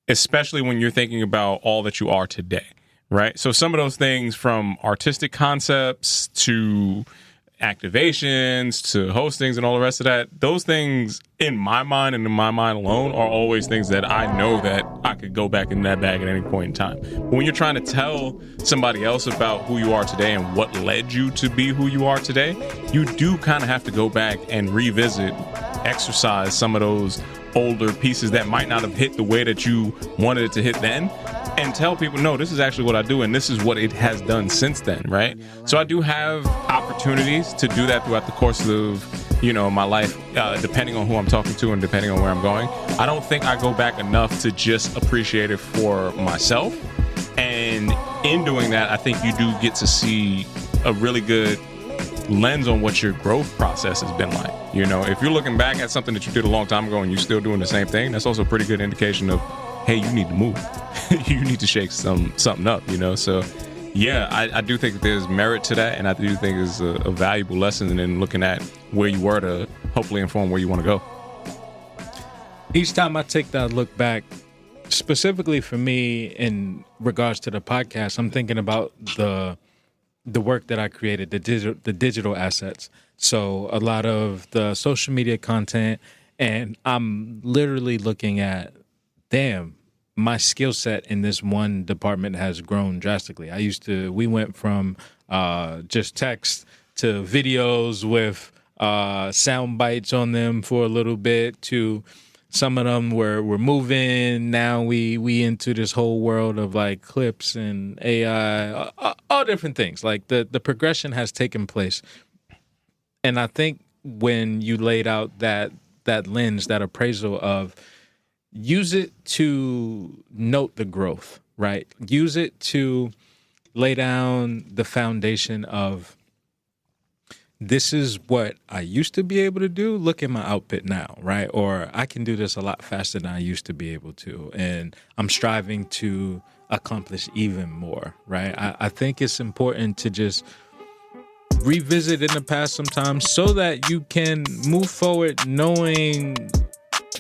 especially when you're thinking about all that you are today, right? So some of those things, from artistic concepts to activations to hostings and all the rest of that, those things in my mind and in my mind alone are always things that I know that I could go back in that bag at any point in time. But when you're trying to tell somebody else about who you are today and what led you to be who you are today, you do kind of have to go back and revisit, exercise some of those older pieces that might not have hit the way that you wanted it to hit then, and tell people, no, this is actually what I do, and this is what it has done since then, right? So I do have opportunities to do that throughout the course of, my life, depending on who I'm talking to and depending on where I'm going. I don't think I go back enough to just appreciate it for myself. And in doing that, I think you do get to see a really good lens on what your growth process has been like. You know, if you're looking back at something that you did a long time ago and you're still doing the same thing, that's also a pretty good indication of, hey, you need to move. You need to shake something up, you know? So, yeah, I do think that there's merit to that, and I do think it's a valuable lesson in looking at where you were to hopefully inform where you want to go. Each time I take that look back, specifically for me in regards to the podcast, I'm thinking about the work that I created, the digital assets. So a lot of the social media content, and I'm literally looking at, damn, my skill set in this one department has grown drastically. We went from just text to videos with sound bites on them for a little bit, to some of them we're moving. Now we into this whole world of like clips and AI, all different things. Like the progression has taken place. And I think when you laid out that lens, that appraisal of, use it to note the growth, right? Use it to lay down the foundation of, this is what I used to be able to do. Look at my output now, right? Or I can do this a lot faster than I used to be able to. And I'm striving to accomplish even more, right? I think it's important to just revisit in the past sometimes so that you can move forward knowing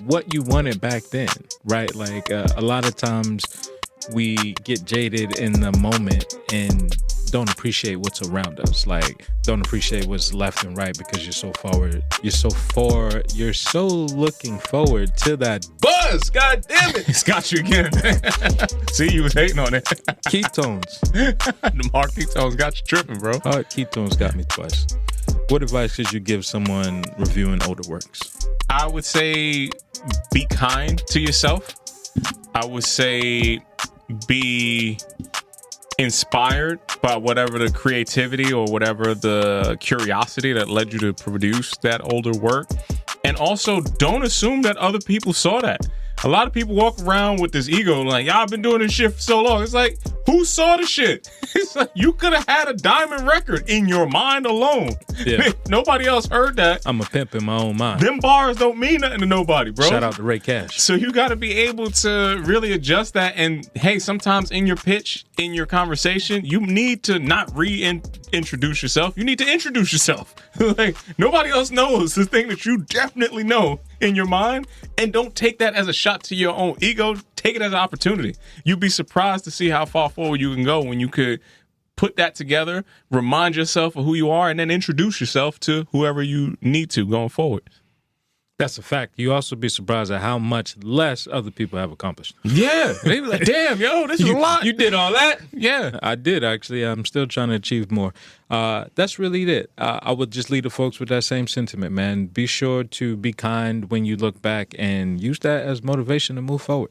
what you wanted back then, right? Like a lot of times we get jaded in the moment and don't appreciate what's around us. Like, don't appreciate what's left and right because you're so forward. You're so looking forward to that buzz. God damn it. It's got you again. See, you was hating on it. Ketones. The hard ketones got you tripping, bro. Hard ketones got me twice. What advice could you give someone reviewing older works? I would say be kind to yourself. I would say be inspired by whatever the creativity or whatever the curiosity that led you to produce that older work. And also, don't assume that other people saw that. A lot of people walk around with this ego like, y'all been doing this shit for so long. It's like, who saw the shit? It's like, you could have had a diamond record in your mind alone. Yeah. Nobody else heard that. I'm a pimp in my own mind. Them bars don't mean nothing to nobody, bro. Shout out to Ray Cash. So you got to be able to really adjust that. And hey, sometimes in your pitch, in your conversation, you need to not reintroduce yourself. You need to introduce yourself. Like, nobody else knows the thing that you definitely know in your mind. And don't take that as a shot to your own ego. Take it as an opportunity. You'd be surprised to see how far forward you can go when you could put that together, remind yourself of who you are, and then introduce yourself to whoever you need to going forward. That's a fact. You also be surprised at how much less other people have accomplished. Yeah. They be like, damn, yo, this is a lot. You did all that? Yeah. I did, actually. I'm still trying to achieve more. That's really it. I would just leave the folks with that same sentiment, man. Be sure to be kind when you look back and use that as motivation to move forward.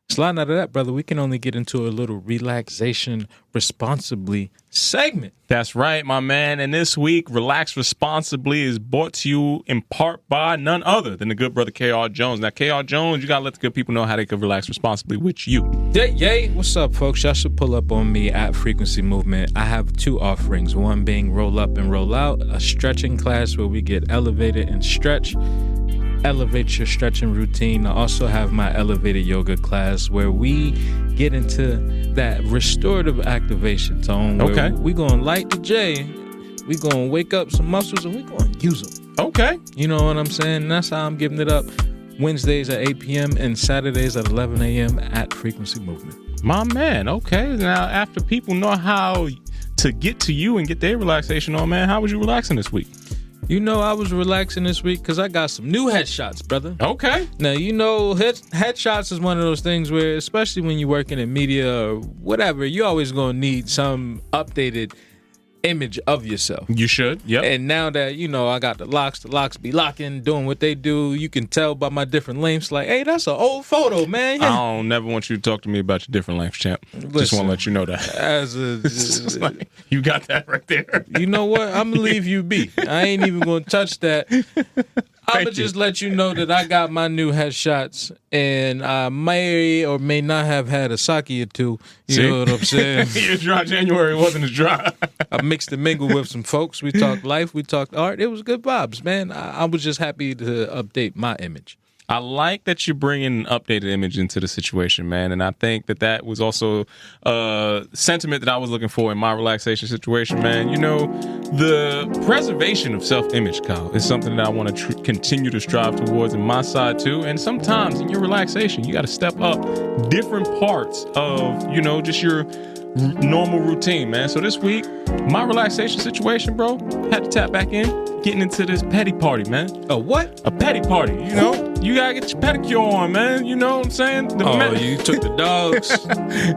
Sliding out of that, brother, we can only get into a little relaxation responsibly segment. That's right, my man. And this week, Relax Responsibly is brought to you in part by none other than the good brother KR Jones. Now, KR Jones, you got to let the good people know how they can relax responsibly with you. Yay. What's up, folks? Y'all should pull up on me at Frequency Movement. I have two offerings, one being Roll Up and Roll Out, a stretching class where we get elevated and stretch. Elevate your stretching routine. I also have my elevated yoga class where we get into that restorative activation tone. Okay. We're going to light the J. We're going to wake up some muscles and we're going to use them. Okay. You know what I'm saying? That's how I'm giving it up. Wednesdays at 8 p.m. and Saturdays at 11 a.m. at Frequency Movement. My man. Okay. Now, after people know how to get to you and get their relaxation on, man, how was you relaxing this week? You know, I was relaxing this week because I got some new headshots, brother. Okay. Now, you know, headshots is one of those things where, especially when you're working in media or whatever, you're always going to need some updated image of yourself. You should. Yep. And now that, you know, I got the locks be locking, doing what they do. You can tell by my different lengths, like, hey, that's an old photo, man. Yeah. I don't never want you to talk to me about your different lengths, champ. Just want to let you know that. Like, you got that right there. You know what? I'm going to leave you be. I ain't even going to touch that. I'm gonna just let you know that I got my new headshots, and I may or may not have had a sake or two. You know what I'm saying? Your dry January wasn't as dry. I mixed and mingled with some folks. We talked life, we talked art. It was good vibes, man. I was just happy to update my image. I like that you're bringing an updated image into the situation, man. And I think that was also a sentiment that I was looking for in my relaxation situation, man. You know, the preservation of self-image, Kyle, is something that I want to continue to strive towards in my side, too. And sometimes in your relaxation, you got to step up different parts of, you know, just your normal routine, man. So this week, my relaxation situation, bro, had to tap back in, getting into this petty party, man. A what? A petty party, you know? You gotta get your pedicure on, man. You know what I'm saying? You took the dogs.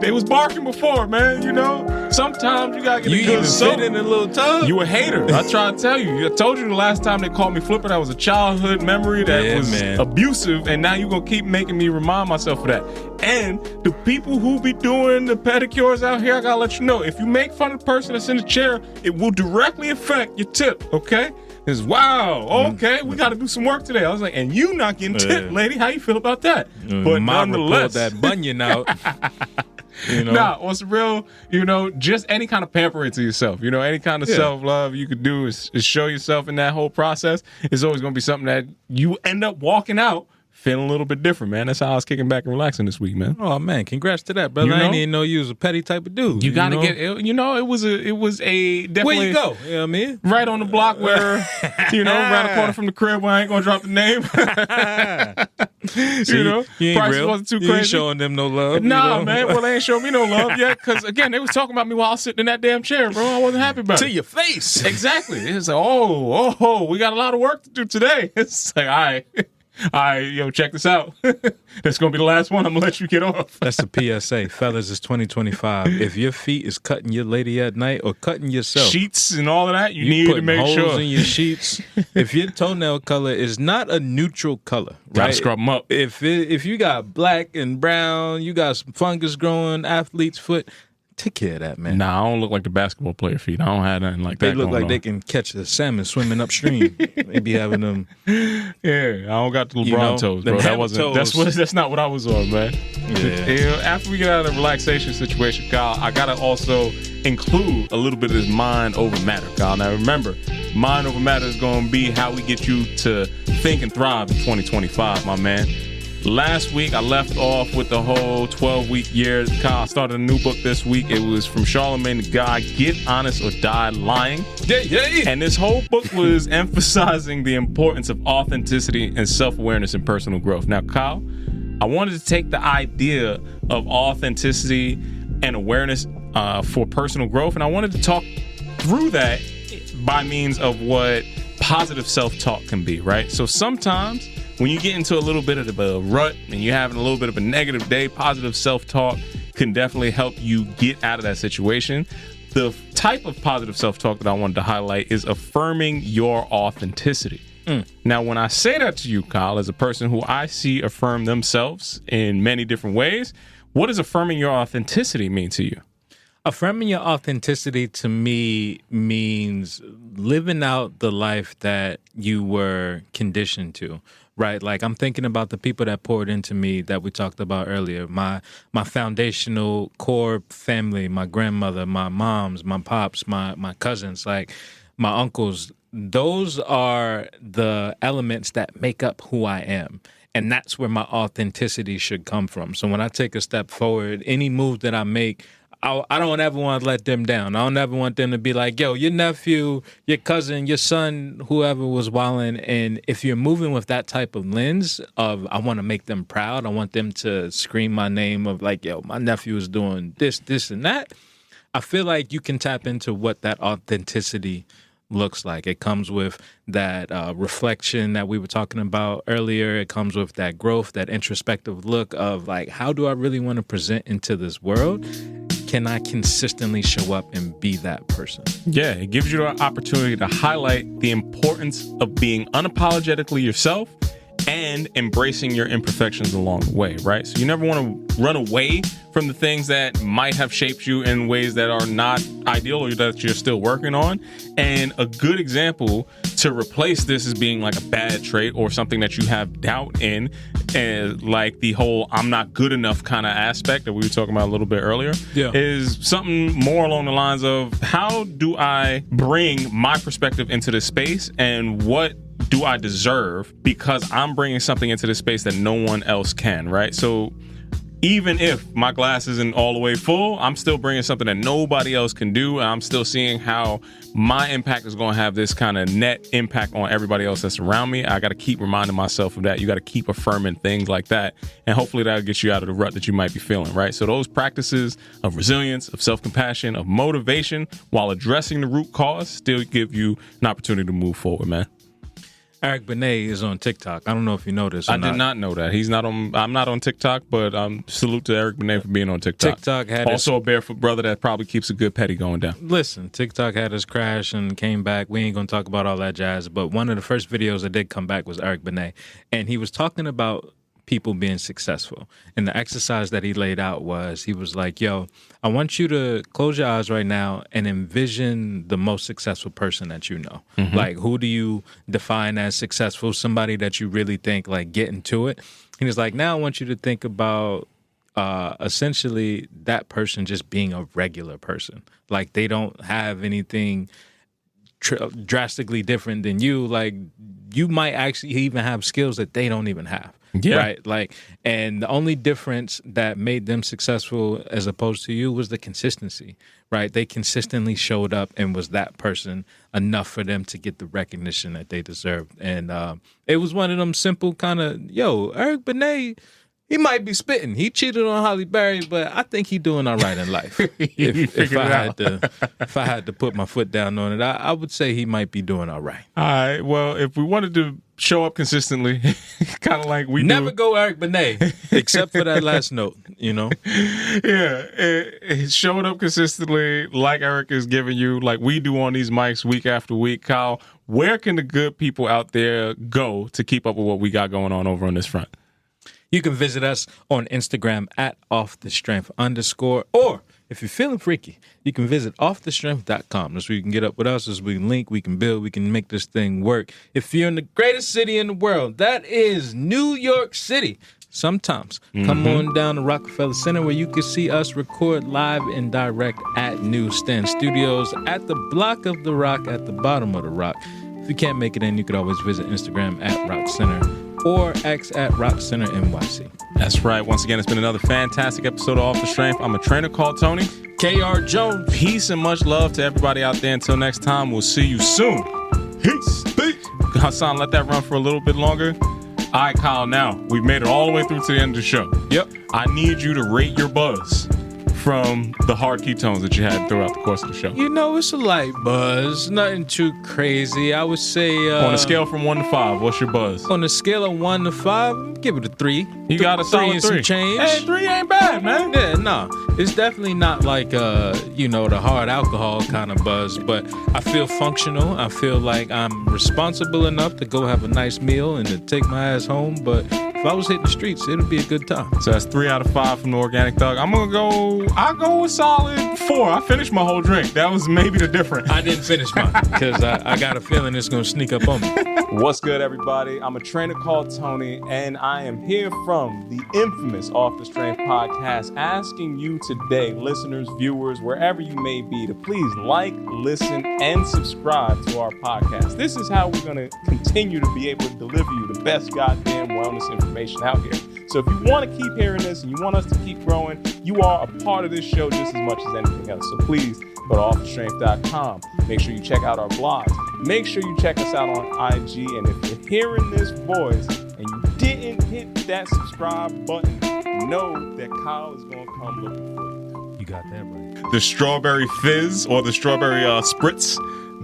They was barking before, man, you know? Sometimes you gotta get a good even soak. fit in a little tub? You a hater. I try to tell you. I told you the last time they called me Flipper, that was a childhood memory that was abusive, and now you're gonna keep making me remind myself of that. And the people who be doing the pedicures out here, I gotta let you know, if you make fun of the person that's in the chair, it will directly affect your tip, okay? It's wow, okay, we got to do some work today. I was like, and you not getting tipped, lady. How you feel about that? But nonetheless, that bunion out. You know? Nah, what's real, you know, just any kind of pampering to yourself, you know, any kind of self-love you could do is show yourself in that whole process. It's always going to be something that you end up walking out feeling a little bit different, man. That's how I was kicking back and relaxing this week, man. Oh man, congrats to that, brother. I didn't even know you was a petty type of dude. You gotta get, you know, it was a definitely. Where you go? You know what I mean? Right on the block where, you know, around the corner from the crib where I ain't gonna drop the name. So you know, you ain't prices real. wasn't too You crazy. ain't showing them no love. Nah, you know? man. Well, they ain't showing me no love yet because again, they was talking about me while I was sitting in that damn chair, bro. I wasn't happy about it. To your face. Exactly. It's like, oh, we got a lot of work to do today. It's like, all right, yo, check this out. That's going to be the last one. I'm going to let you get off. That's a PSA. Fellas, it's 2025. If your feet is cutting your lady at night or cutting yourself. Sheets and all of that, you need to make holes sure. in your sheets. If your toenail color is not a neutral color, Gotta right? scrub them up. If you got black and brown, you got some fungus growing, athlete's foot, take care of that, man. Nah, I don't look like the basketball player feet. I don't have nothing like that. They look going like on. they can catch a salmon swimming upstream. They be having them. Yeah, I don't got the LeBron You know, toes, them bro. That hammer wasn't. toes. That's not what I was on, man. Yeah. After we get out of the relaxation situation, Kyle, I gotta also include a little bit of this mind over matter, Kyle. Now remember, mind over matter is gonna be how we get you to think and thrive in 2025, my man. Last week, I left off with the whole 12-week year. Kyle, I started a new book this week. It was From Charlemagne to God, Get Honest or Die Lying. Yeah. And this whole book was emphasizing the importance of authenticity and self-awareness and personal growth. Now, Kyle, I wanted to take the idea of authenticity and awareness for personal growth, and I wanted to talk through that by means of what positive self-talk can be, right? So sometimes when you get into a little bit of a rut and you're having a little bit of a negative day, positive self-talk can definitely help you get out of that situation. The type of positive self-talk that I wanted to highlight is affirming your authenticity. Now, when I say that to you, Kyle, as a person who I see affirm themselves in many different ways, what does affirming your authenticity mean to you? Affirming your authenticity to me means living out the life that you were conditioned to. Right, like I'm thinking about the people that poured into me that we talked about earlier. My foundational core family, my grandmother, my moms, my pops, my cousins, like my uncles. Those are the elements that make up who I am. And that's where my authenticity should come from. So when I take a step forward, any move that I make, I don't ever want to let them down. I don't ever want them to be like, yo, your nephew, your cousin, your son, whoever was wilding. And if you're moving with that type of lens of I want to make them proud, I want them to scream my name of like, yo, my nephew is doing this, and that. I feel like you can tap into what that authenticity looks like. It comes with that reflection that we were talking about earlier. It comes with that growth, that introspective look of like, how do I really want to present into this world? Can I consistently show up and be that person? Yeah, it gives you the opportunity to highlight the importance of being unapologetically yourself and embracing your imperfections along the way, right? So you never want to run away from the things that might have shaped you in ways that are not ideal or that you're still working on. And a good example to replace this as being like a bad trait or something that you have doubt in, and like the whole I'm not good enough kind of aspect that we were talking about a little bit earlier, is something more along the lines of how do I bring my perspective into this space and what do I deserve because I'm bringing something into this space that no one else can, right? So even if my glass isn't all the way full, I'm still bringing something that nobody else can do. And I'm still seeing how my impact is going to have this kind of net impact on everybody else that's around me. I got to keep reminding myself of that. You got to keep affirming things like that. And hopefully that'll get you out of the rut that you might be feeling, right? So those practices of resilience, of self-compassion, of motivation, while addressing the root cause, still give you an opportunity to move forward, man. Eric Benet is on TikTok. I don't know if you know this. I did not know that. He's not on. I'm not on TikTok, but salute to Eric Benet for being on TikTok. TikTok had also a barefoot brother that probably keeps a good petty going down. Listen, TikTok had his crash and came back. We ain't gonna talk about all that jazz. But one of the first videos that did come back was Eric Benet, and he was talking about people being successful. And the exercise that he laid out was, he was like, yo, I want you to close your eyes right now and envision the most successful person that you know. Mm-hmm. Like, who do you define as successful? Somebody that you really think, like, getting to it. And he's like, now I want you to think about essentially that person just being a regular person. Like, they don't have anything drastically different than you. Like, you might actually even have skills that they don't even have. Yeah. Right. Like, and the only difference that made them successful as opposed to you was the consistency, right? They consistently showed up and was that person enough for them to get the recognition that they deserved. And it was one of them simple kind of, yo, Eric Benet, he might be spitting. He cheated on Holly Berry, but I think he's doing all right in life. if I had to put my foot down on it, I would say he might be doing all right. All right. Well, if we wanted to show up consistently, kind of like we never go Eric Benet, except for that last note, you know? Yeah. Showing up consistently like Eric is giving you, like we do on these mics week after week. Kyle, where can the good people out there go to keep up with what we got going on over on this front? You can visit us on Instagram at offthestrength_, or if you're feeling freaky, you can visit offthestrength.com. That's where you can get up with us, as we can link, we can build, we can make this thing work. If you're in the greatest city in the world, that is New York City. Sometimes come on down to Rockefeller Center, where you can see us record live and direct at Newsstand Studios at the block of the Rock, at the bottom of the Rock. If you can't make it in, you could always visit Instagram at Rock Center or X at Rock Center NYC. That's right. Once again, it's been another fantastic episode of Off the Strength. I'm a trainer called Tony. KR Jones. Peace and much love to everybody out there. Until next time, we'll see you soon. Peace. Hassan, let that run for a little bit longer. All right, Kyle, now we've made it all the way through to the end of the show. Yep. I need you to rate your buzz from the hard ketones that you had throughout the course of the show. You know, it's a light buzz, nothing too crazy. I would say on a scale from 1 to 5, what's your buzz? On a scale of 1 to 5, give it a 3. You got a solid 3 and some change. Hey, 3 ain't bad, man. Yeah, no, it's definitely not like the hard alcohol kind of buzz, but I feel functional. I feel like I'm responsible enough to go have a nice meal and to take my ass home. But if I was hitting the streets, it'd be a good time. So that's 3 out of 5 from the Organic Thug. I'll go with solid 4. I finished my whole drink. That was maybe the difference. I didn't finish mine because I got a feeling it's going to sneak up on me. What's good, everybody? I'm a trainer called Tony, and I am here from the infamous Off the Strength podcast, asking you today, listeners, viewers, wherever you may be, to please like, listen, and subscribe to our podcast. This is how we're going to continue to be able to deliver you the best goddamn wellness information out here. So if you want to keep hearing this and you want us to keep growing, you are a part of this show just as much as anything else. So please go to offthestrength.com. Make sure you check out our blogs. Make sure you check us out on IG. And if you're hearing this voice and you didn't hit that subscribe button, know that Kyle is going to come looking for you. You got that right. The strawberry fizz or the strawberry spritz,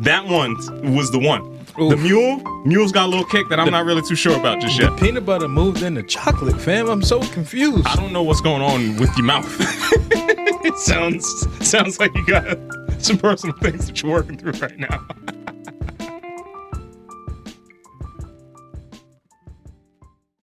that one was the one. Oof. The mule's got a little kick that I'm not really too sure about just yet. The peanut butter moved into chocolate, fam. I'm so confused. I don't know what's going on with your mouth. It sounds like you got some personal things that you're working through right now.